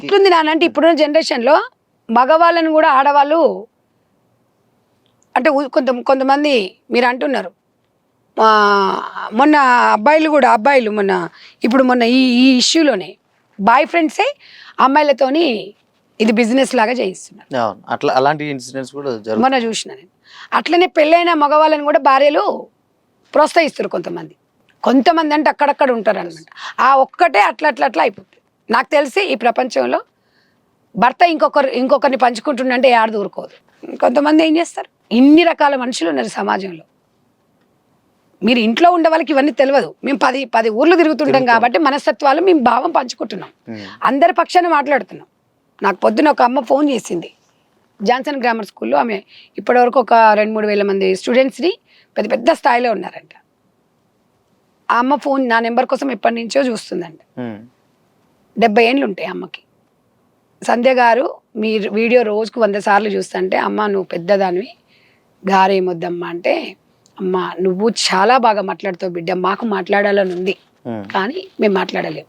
ఎట్లుంది నానంటే ఇప్పుడున్న జనరేషన్లో మగవాళ్ళని కూడా ఆడవాళ్ళు అంటే కొంతమంది మీరు అంటున్నారు మొన్న అబ్బాయిలు మొన్న ఈ ఇష్యూలోనే బాయ్ ఫ్రెండ్సే అమ్మాయిలతోని ఇది బిజినెస్ లాగా చేయిస్తున్నారు. అట్లా అలాంటి ఇన్సిడెంట్స్ కూడా మొన్న చూసిన నేను. అట్లనే పెళ్ళైన మగవాళ్ళని కూడా భార్యలు ప్రోత్సహిస్తారు కొంతమంది అంటే అక్కడక్కడ ఉంటారు అనమాట. ఆ ఒక్కటే అట్లా అయిపోతుంది. నాకు తెలిసి ఈ ప్రపంచంలో భర్త ఇంకొకరిని పంచుకుంటుండంటే ఆడ దూరుకోదు. కొంతమంది ఏం చేస్తారు, ఇన్ని రకాల మనుషులు ఉన్నారు సమాజంలో. మీరు ఇంట్లో ఉండే వాళ్ళకి ఇవన్నీ తెలియదు. మేము 10 ఊర్లు తిరుగుతుంటాం కాబట్టి మనస్తత్వాలు మేము భావం పంచుకుంటున్నాం, అందరి పక్షాన మాట్లాడుతున్నాం. నాకు పొద్దున ఒక అమ్మ ఫోన్ చేసింది, జాన్సన్ గ్రామర్ స్కూల్లో. ఆమె ఇప్పటివరకు ఒక 2-3 వేల మంది స్టూడెంట్స్ని పెద్ద స్థాయిలో ఉన్నారంట. ఆ అమ్మ ఫోన్ నా నెంబర్ కోసం ఎప్పటి నుంచో చూస్తుందంట. 70 ఏళ్ళు ఉంటాయి అమ్మకి. సంధ్య గారు మీ వీడియో రోజుకు 100 సార్లు చూస్తుంటే, అమ్మ నువ్వు పెద్దదానివి గారేమొద్దమ్మా అంటే, అమ్మ నువ్వు చాలా బాగా మాట్లాడుతావు బిడ్డ, మాకు మాట్లాడాలని ఉంది కానీ మేము మాట్లాడలేము.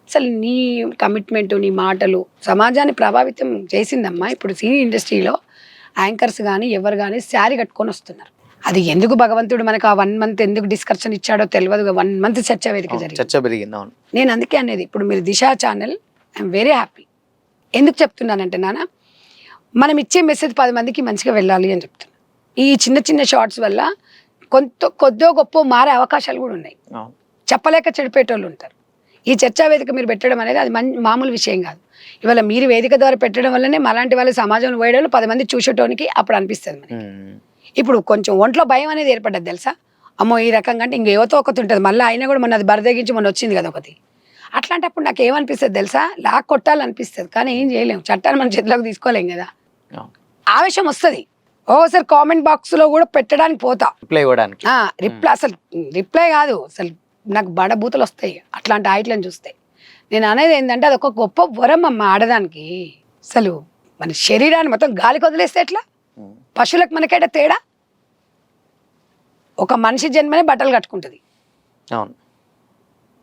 అసలు నీ కమిట్మెంట్, నీ మాటలు సమాజాన్ని ప్రభావితం చేసిందమ్మా. ఇప్పుడు సినీ ఇండస్ట్రీలో యాంకర్స్ కానీ ఎవరు కానీ శారీ కట్టుకొని వస్తున్నారు. అది ఎందుకు భగవంతుడు మనకు ఆ 1 మంత్ ఎందుకు డిస్కషన్ ఇచ్చాడో తెలియదు. 1 మంత్ చర్చ వేదిక జరిగింది. నేను అందుకే అనేది, ఇప్పుడు మీరు దిశ ఛానల్ ఐఎమ్ వెరీ హ్యాపీ. ఎందుకు చెప్తున్నానంటే నాన్న, మనం ఇచ్చే మెసేజ్ 10 మందికి మంచిగా వెళ్ళాలి అని చెప్తున్నా. ఈ చిన్న షార్ట్స్ వల్ల కొద్దో గొప్ప మారే అవకాశాలు కూడా ఉన్నాయి. చెప్పలేక చెడిపోయేటోళ్ళు ఉంటారు. ఈ చర్చా వేదిక మీరు పెట్టడం అనేది అది మామూలు విషయం కాదు. ఇవాళ మీరు వేదిక ద్వారా పెట్టడం వల్లనే అలాంటి వాళ్ళు సమాజంలో పోయేటోళ్ళు 10 మంది చూసేటోనికి అప్పుడు అనిపిస్తుంది మనకి. ఇప్పుడు కొంచెం ఒంట్లో భయం అనేది ఏర్పడ్డది తెలుసా. అమ్మో ఈ రకంగా అంటే ఇంకేవతో ఒకటి ఉంటుంది. మళ్ళీ అయినా కూడా మొన్న అది బరదగించి మొన్న వచ్చింది కదా ఒకటి. అట్లాంటప్పుడు నాకు ఏమనిపిస్తుంది తెలుసా, లాక్ కొట్టాలనిపిస్తుంది కానీ ఏం చేయలేము. చట్టాన్ని మన చేతిలోకి తీసుకోలేం కదా. ఆవేశం వస్తుంది. ఓసారి కామెంట్ బాక్స్ లో కూడా పెట్టడానికి పోతా, రిప్లై కాదు అసలు నాకు బడబూతులు వస్తాయి అట్లాంటి ఆయిట్లను చూస్తే. నేను అనేది ఏంటంటే అది ఒక గొప్ప వరం అమ్మ ఆడదానికి. అసలు మన శరీరాన్ని మొత్తం గాలికి వదిలేస్తే ఎట్లా, పశువులకు మనకేట తేడా. ఒక మనిషి జన్మనే బట్టలు కట్టుకుంటుంది,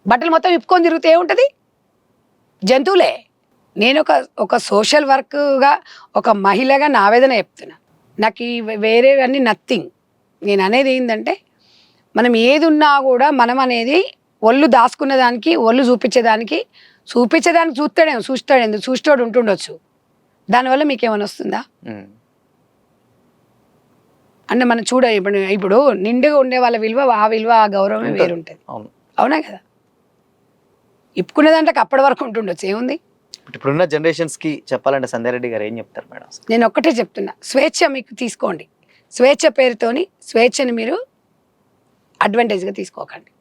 బట్టలు మొత్తం విప్పుకొని తిరిగితే ఏముంటుంది, జంతువులే. నేను ఒక సోషల్ వర్క్గా ఒక మహిళగా నా ఆవేదన చెప్తున్నా. నాకు వేరేవన్నీ నథింగ్. నేను అనేది ఏంటంటే మనం ఏది ఉన్నా కూడా మనం అనేది ఒళ్ళు దాచుకున్న దానికి ఒళ్ళు చూపించేదానికి చూస్తాడు ఉంటుండొచ్చు. దానివల్ల మీకేమైనా వస్తుందా అంటే మనం ఇప్పుడు నిండుగా ఉండే వాళ్ళ విలువ ఆ గౌరవమే వేరుంటుంది. అవునా కదా. ఇప్పుకునే దాంట్లో అప్పటి వరకు ఉంటుండొచ్చు, ఏముంది. ఇప్పుడున్న జనరేషన్స్ కి చెప్పాలంటే సంధ్యారెడ్డి గారు ఏం చెప్తారు మేడం? నేను ఒక్కటే చెప్తున్నా, స్వేచ్ఛ మీకు తీసుకోండి. స్వేచ్ఛ పేరుతోని స్వేచ్ఛని మీరు అడ్వాంటేజ్గా తీసుకోకండి.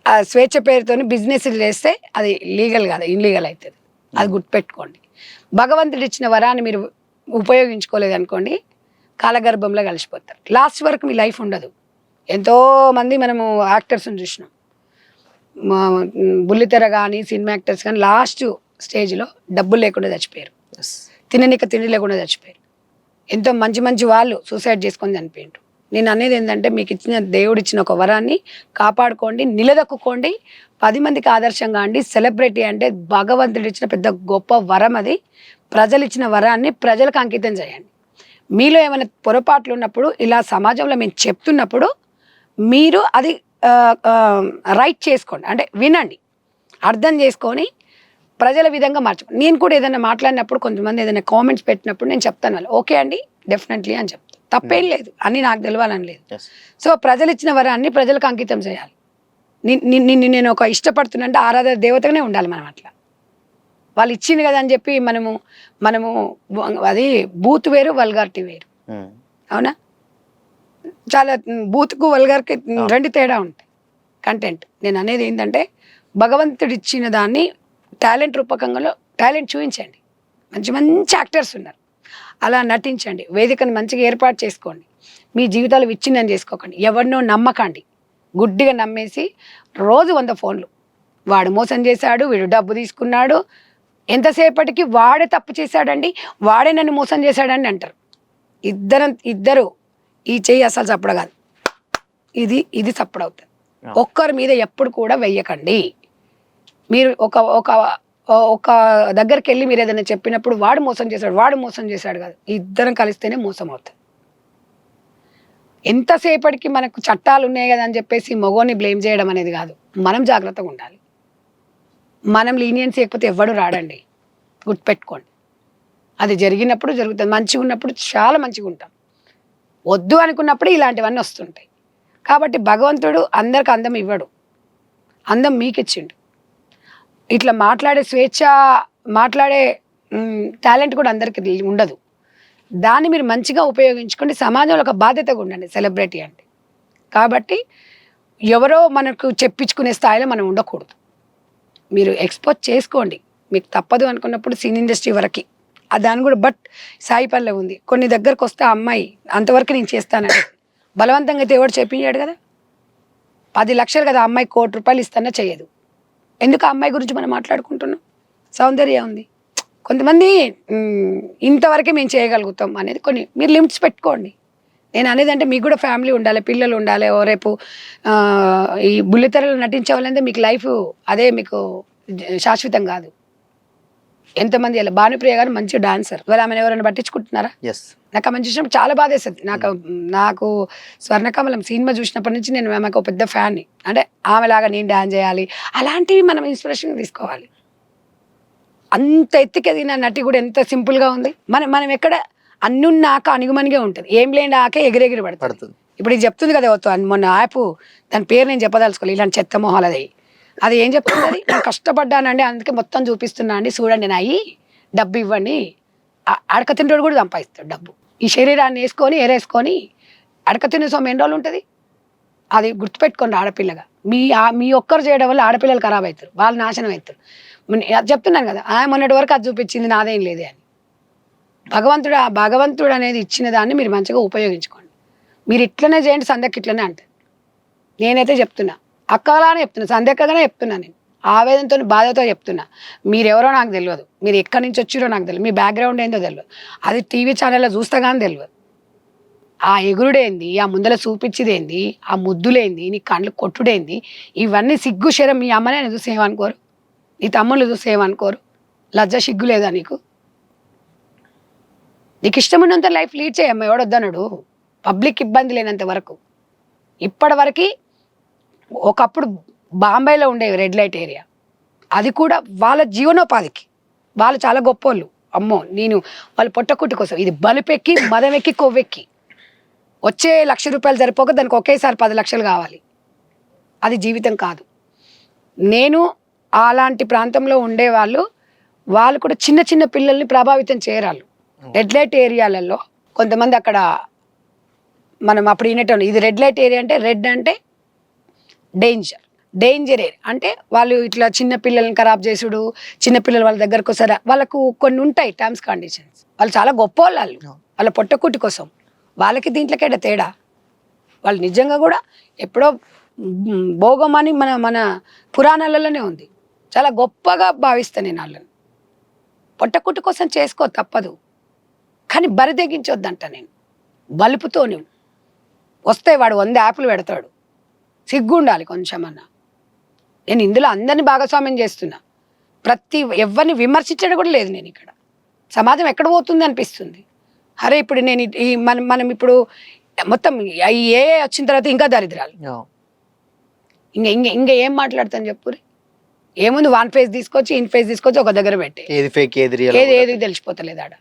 ఆ స్వేచ్ఛ పేరుతోని బిజినెస్ చేస్తే అది లీగల్ కాదు, ఇన్లీగల్ అవుతుంది. అది గుర్తుపెట్టుకోండి. భగవంతుడు ఇచ్చిన వరాన్ని మీరు ఉపయోగించుకోలేదు అనుకోండి, కాలగర్భంలో కలిసిపోతారు. లాస్ట్ వరకు మీ లైఫ్ ఉండదు. ఎంతోమంది మనము యాక్టర్స్ని చూసినాం, బుల్లితెర కానీ సినిమా యాక్టర్స్ కానీ లాస్ట్ స్టేజ్లో డబ్బులు లేకుండా చచ్చిపోయారు, తిండి లేకుండా చచ్చిపోయారు. ఎంతో మంచి వాళ్ళు సూసైడ్ చేసుకొని చనిపోయారు. నేను అనేది ఏంటంటే మీకు ఇచ్చిన దేవుడు ఇచ్చిన ఒక వరాన్ని కాపాడుకోండి, నిలదొక్కుకోండి, 10 మందికి ఆదర్శంగా అండి. సెలబ్రిటీ అంటే భగవంతుడు ఇచ్చిన పెద్ద గొప్ప వరం. అది ప్రజలు ఇచ్చిన వరాన్ని ప్రజలకు అంకితం చేయండి. మీలో ఏమైనా పొరపాట్లు ఉన్నప్పుడు ఇలా సమాజంలో మేము చెప్తున్నప్పుడు మీరు అది రైట్ చేసుకోండి, అంటే వినండి, అర్థం చేసుకొని ప్రజల విధంగా మార్చుకోండి. నేను కూడా ఏదైనా మాట్లాడినప్పుడు కొంతమంది ఏదైనా కామెంట్స్ పెట్టినప్పుడు నేను చెప్తాను వాళ్ళు ఓకే అండి డెఫినెట్లీ అని చెప్తాను. తప్పేం లేదు, అన్నీ నాకు తెలియాలని లేదు. సో ప్రజలు ఇచ్చిన వరాన్ని ప్రజలకు అంకితం చేయాలి. నిన్ను నేను ఒక ఇష్టపడుతున్నా అంటే ఆరాధన దేవతగానే ఉండాలి మనం. అట్లా వాళ్ళు ఇచ్చింది కదా అని చెప్పి మనము అది బూత్ వేరు వల్గారిటీ వేరు. అవునా, చాలా బూత్కు వల్గార్కి 2 తేడా ఉంటాయి కంటెంట్. నేను అనేది ఏంటంటే భగవంతుడు ఇచ్చిన దాన్ని టాలెంట్ రూపకంగా టాలెంట్ చూపించండి. మంచి యాక్టర్స్ ఉన్నారు, అలా నటించండి. వేదికను మంచిగా ఏర్పాటు చేసుకోండి. మీ జీవితాలు విచ్ఛిన్నం చేసుకోకండి. ఎవరినో నమ్మకండి, గుడ్డిగా నమ్మేసి రోజు 100 ఫోన్లు. వాడు మోసం చేశాడు, వీడు డబ్బు తీసుకున్నాడు, ఎంతసేపటికి వాడే తప్పు చేశాడండి, వాడే నన్ను మోసం చేశాడండి అంటారు. ఇద్దరు ఈ చెయ్యి అసలు చప్పుడు కాదు, ఇది చప్పుడు అవుతుంది. ఒక్కరి మీద ఎప్పుడు కూడా వెయ్యకండి. మీరు ఒక ఒక దగ్గరికి వెళ్ళి మీరు ఏదైనా చెప్పినప్పుడు వాడు మోసం చేశాడు కాదు, ఇద్దరం కలిస్తేనే మోసం అవుతుంది. ఎంతసేపటికి మనకు చట్టాలు ఉన్నాయి కదా అని చెప్పేసి మగోని బ్లేమ్ చేయడం అనేది కాదు, మనం జాగ్రత్తగా ఉండాలి. మనం లీనియన్స్ చేయకపోతే ఎవ్వడు రాడండి, గుర్తుపెట్టుకోండి. అది జరిగినప్పుడు జరుగుతుంది, మంచిగా ఉన్నప్పుడు చాలా మంచిగా ఉంటాం, వద్దు అనుకున్నప్పుడు ఇలాంటివన్నీ వస్తుంటాయి. కాబట్టి భగవంతుడు అందరికి అందం ఇవ్వడు, అందం మీకు ఇచ్చిండు. ఇట్లా మాట్లాడే స్వేచ్ఛ, మాట్లాడే టాలెంట్ కూడా అందరికి ఉండదు. దాన్ని మీరు మంచిగా ఉపయోగించుకోండి, సమాజంలో ఒక బాధ్యతగా ఉండండి, సెలబ్రిటీ అంటే. కాబట్టి ఎవరో మనకు చెప్పించుకునే స్థాయిలో మనం ఉండకూడదు. మీరు ఎక్స్పోజ్ చేసుకోండి, మీకు తప్పదు అనుకున్నప్పుడు సినీ ఇండస్ట్రీ వరకు దాని కూడా. బట్ సాయి పల్లె ఉంది, కొన్ని దగ్గరకు వస్తే అమ్మాయి అంతవరకు నేను చేస్తానండి, బలవంతంగా అయితే ఎవడు చెప్పించాడు కదా. 10 లక్షలు కదా అమ్మాయి, ₹1,00,00,000 ఇస్తానా చేయదు. ఎందుకు ఆ అమ్మాయి గురించి మనం మాట్లాడుకుంటున్నాం? సౌందర్య ఉంది. కొంతమంది ఇంతవరకే మేము చేయగలుగుతాం అనేది కొన్ని మీరు లిమిట్స్ పెట్టుకోండి. నేను అనేది అంటే మీకు కూడా ఫ్యామిలీ ఉండాలి, పిల్లలు ఉండాలి. ఓ రేపు ఈ బుల్లితెరలో నటించే వాళ్ళంటే మీకు లైఫ్ అదే మీకు శాశ్వతం కాదు. ఎంతమంది అలా భానుప్రియ గారు మంచి డాన్సర్, ఇవాళ ఆమెను ఎవరైనా పట్టించుకుంటున్నారా? నాకు ఆమె చూసినప్పుడు చాలా బాధేస్తుంది. నాకు స్వర్ణకమలం సినిమా చూసినప్పటి నుంచి నేను ఆమెకు ఒక పెద్ద ఫ్యాన్ని. అంటే ఆమెలాగా నేను డాన్స్ చేయాలి, అలాంటివి మనం ఇన్స్పిరేషన్ తీసుకోవాలి. అంత ఎత్తుకి ఎదిగిన నటి కూడా ఎంత సింపుల్గా ఉంది. మనం ఎక్కడ అన్నున్నాక అణిగుమనిగే ఉంటుంది, ఏం లేని ఆకే ఎగిరెగిరి పడుతుంది. ఇప్పుడు ఇది చెప్తుంది కదా మొన్న యాప్, దాని పేరు నేను చెప్పదలుచుకోవాలి, ఇలాంటి చెత్త మొహాలది. అది ఏం చెప్తుంది? అది నేను కష్టపడ్డానండి, అందుకే మొత్తం చూపిస్తున్నా అండి, చూడండి నాయి, డబ్బు ఇవ్వండి. అడక తింటోడు కూడా సంపాదిస్తాడు డబ్బు. ఈ శరీరాన్ని వేసుకొని ఎరేసుకొని అడక తినే సొమ్ము ఎన్ని రోజులు ఉంటుంది? అది గుర్తుపెట్టుకోండి. ఆడపిల్లగా మీ ఒక్కరు చేయడం వల్ల ఆడపిల్లలు ఖరాబ్ అవుతారు, వాళ్ళు నాశనం అవుతారు. చెప్తున్నాను కదా, మొన్నటి వరకు అది చూపించింది నాదేం లేదే అని. భగవంతుడు అనేది ఇచ్చిన దాన్ని మీరు మంచిగా ఉపయోగించుకోండి. మీరు ఇట్లనే చేయండి, సంధ్యకి ఇట్లనే అంటారు. నేనైతే చెప్తున్నా, అక్కలానే చెప్తున్నా, సంధ్యక్కగానే చెప్తున్నా, నేను ఆవేదనతో బాధతో చెప్తున్నా. మీరెవరో నాకు తెలియదు, మీరు ఎక్కడి నుంచి వచ్చిరో నాకు తెలియదు, మీ బ్యాక్గ్రౌండ్ ఏందో తెలియదు, అది టీవీ ఛానల్లో చూస్తా కానీ తెలియదు. ఆ ఎగురుడేంది, ఆ ముందర చూపించేదేంది, ఆ ముద్దులేంది, నీ కళ్ళు కొట్టుడేంది, ఇవన్నీ సిగ్గు శరం. మీ అమ్మనే చూసేమనుకోరు, నీ తమ్ముళ్ళు చూసేమనుకోరు, లజ్జ సిగ్గు లేదా నీకు? నీకు ఇష్టమున్నంత లైఫ్ లీడ్ చేయమ్మ, ఎవడొద్దన్నాడు? పబ్లిక్ ఇబ్బంది లేనంత వరకు. ఇప్పటి వరకు ఒకప్పుడు బాంబేలో ఉండేవి రెడ్ లైట్ ఏరియా, అది కూడా వాళ్ళ జీవనోపాధికి, వాళ్ళు చాలా గొప్పోళ్ళు. అమ్మో, నేను వాళ్ళ పొట్టకుట్టు కోసం ఇది బలుపెక్కి మదమెక్కి కొవ్వెక్కి వచ్చే ₹1,00,000 సరిపోక దానికి ఒకేసారి 10 లక్షలు కావాలి. అది జీవితం కాదు. నేను అలాంటి ప్రాంతంలో ఉండేవాళ్ళు, వాళ్ళు కూడా చిన్న చిన్న పిల్లల్ని ప్రభావితం చేయరాళ్ళు. రెడ్ లైట్ ఏరియాలలో కొంతమంది అక్కడ మనం అప్పుడు వినేటోళ్ళు, ఇది రెడ్ లైట్ ఏరియా అంటే, రెడ్ అంటే డేంజర్ ఏరియా అంటే వాళ్ళు ఇట్లా చిన్న పిల్లల్ని ఖరాబ్ చేసుడు, చిన్నపిల్లలు వాళ్ళ దగ్గరకు వస్తారా, వాళ్ళకు కొన్ని ఉంటాయి టర్మ్స్ కండిషన్స్. వాళ్ళు చాలా గొప్ప వాళ్ళు, వాళ్ళ పొట్టకుట్టి కోసం. వాళ్ళకి దీంట్లోకేట తేడా. వాళ్ళు నిజంగా కూడా ఎప్పుడో భోగం అని మన పురాణాలలోనే ఉంది. చాలా గొప్పగా భావిస్తాను నేను వాళ్ళని. పొట్టకుట్టు కోసం చేసుకో తప్పదు, కానీ బరి తెగించొద్దంట నేను. బలుపుతో నువ్వు వస్తే వాడు 100 యాప్లు పెడతాడు, సిగ్గు ఉండాలి కొంచెమన్నా. నేను ఇందులో అందరినీ భాగస్వామ్యం చేస్తున్నా, ఎవరిని విమర్శించడం కూడా లేదు నేను ఇక్కడ. సమాజం ఎక్కడ పోతుంది అనిపిస్తుంది. అరే ఇప్పుడు నేను మనం ఇప్పుడు మొత్తం ఏ వచ్చిన తర్వాత ఇంకా దరిద్రాలు, ఇంకా ఏం మాట్లాడతాను చెప్పురి? ఏముంది, 1 ఫేజ్ తీసుకొచ్చి ఇన్ ఫేజ్ తీసుకొచ్చి ఒక దగ్గర పెట్టి ఏది తెలిసిపోతలేదు ఆడ.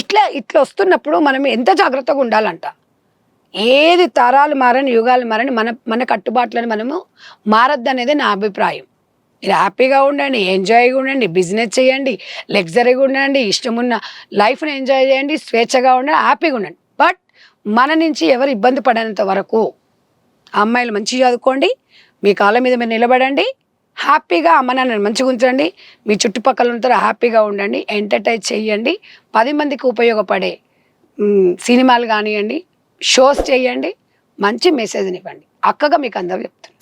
ఇట్లా వస్తున్నప్పుడు మనం ఎంత జాగ్రత్తగా ఉండాలంట. ఏది తరాలు మారని యుగాలు మారని మన కట్టుబాట్లను మనము మారద్దు అనేది నా అభిప్రాయం. మీరు హ్యాపీగా ఉండండి, ఎంజాయ్గా ఉండండి, బిజినెస్ చేయండి, లగ్జరీగా ఉండండి, ఇష్టమున్న లైఫ్ని ఎంజాయ్ చేయండి, స్వేచ్ఛగా ఉండండి, హ్యాపీగా ఉండండి. బట్ మన నుంచి ఎవరు ఇబ్బంది పడనంత వరకు అమ్మాయిలు మంచిగా చదువుకోండి, మీ కాళ్ళ మీద మీరు నిలబడండి, హ్యాపీగా అమ్మ నాన్నని మంచిగా ఉంచండి, మీ చుట్టుపక్కల ఉంటారో హ్యాపీగా ఉండండి, ఎంటర్టైన్ చేయండి, 10 మందికి ఉపయోగపడే సినిమాలు కానివ్వండి, షోస్ చేయండి, మంచి మెసేజ్ని ఇవ్వండి. అక్కగా మీకు అందరూ చెప్తాను.